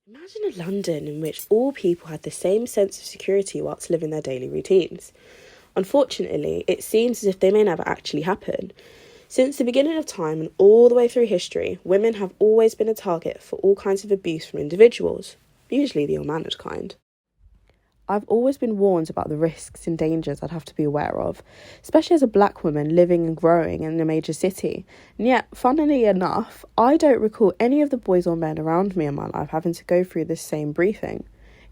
Imagine a London in which all people had the same sense of security whilst living their daily routines. Unfortunately, it seems as if they may never actually happen. Since the beginning of time and all the way through history, women have always been a target for all kinds of abuse from individuals, usually the ill-mannered kind. I've always been warned about the risks and dangers I'd have to be aware of, especially as a black woman living and growing in a major city. And yet, funnily enough, I don't recall any of the boys or men around me in my life having to go through this same briefing.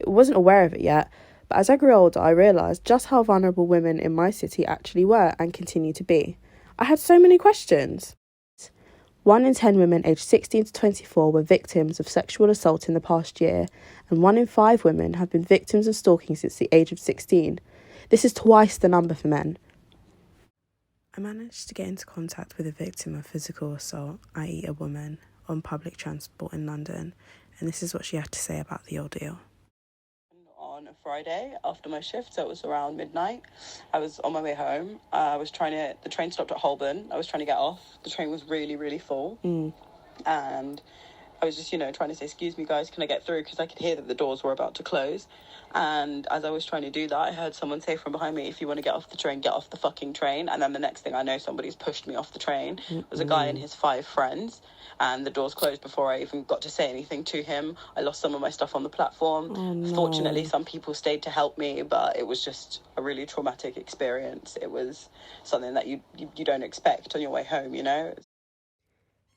I wasn't aware of it yet, but as I grew older, I realised just how vulnerable women in my city actually were and continue to be. I had so many questions. 1 in 10 women aged 16 to 24 were victims of sexual assault in the past year, and 1 in 5 women have been victims of stalking since the age of 16. This is twice the number for men. I managed to get into contact with a victim of physical assault, i.e. a woman, on public transport in London, and this is what she had to say about the ordeal. On a Friday after my shift, so it was around midnight. I was on my way home. The train stopped at Holborn. I was trying to get off. The train was really, really full. And I was just, trying to say, excuse me, guys, can I get through? Because I could hear that the doors were about to close. And as I was trying to do that, I heard someone say from behind me, if you want to get off the train, get off the fucking train. And then the next thing I know, somebody's pushed me off the train. It was a guy and his 5 friends. And the doors closed before I even got to say anything to him. I lost some of my stuff on the platform. Oh, no. Fortunately, some people stayed to help me, but it was just a really traumatic experience. It was something that you don't expect on your way home,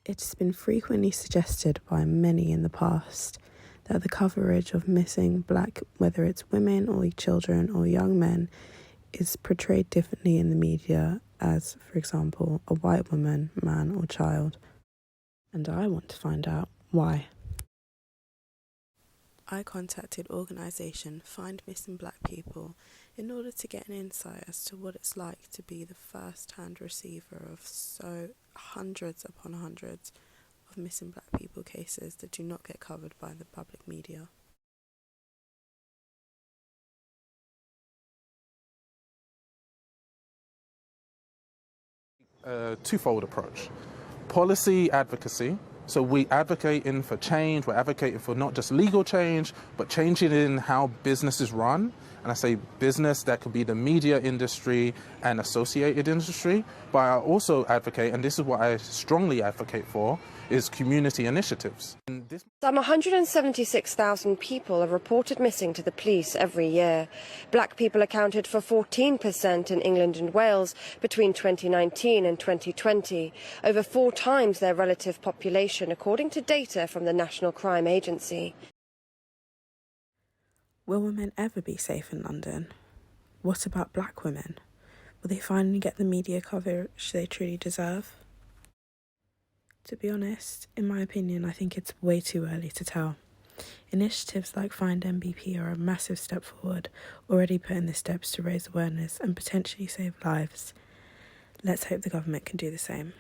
It's been frequently suggested by many in the past that the coverage of missing black, whether it's women or children or young men, is portrayed differently in the media as, for example, a white woman, man or child. And I want to find out why. I contacted organisation Find Missing Black People in order to get an insight as to what it's like to be the first-hand receiver of hundreds upon hundreds of missing black people cases that do not get covered by the public media. Twofold approach. Policy advocacy. So we advocating for change, we're advocating for not just legal change, but changing in how business is run. And I say business, that could be the media industry and associated industry. But I also advocate, and this is what I strongly advocate for, is community initiatives. Some 176,000 people are reported missing to the police every year. Black people accounted for 14% in England and Wales between 2019 and 2020, over 4 times their relative population, according to data from the National Crime Agency. Will women ever be safe in London? What about black women? Will they finally get the media coverage they truly deserve? To be honest, in my opinion, I think it's way too early to tell. Initiatives like Find MBP are a massive step forward, already putting the steps to raise awareness and potentially save lives. Let's hope the government can do the same.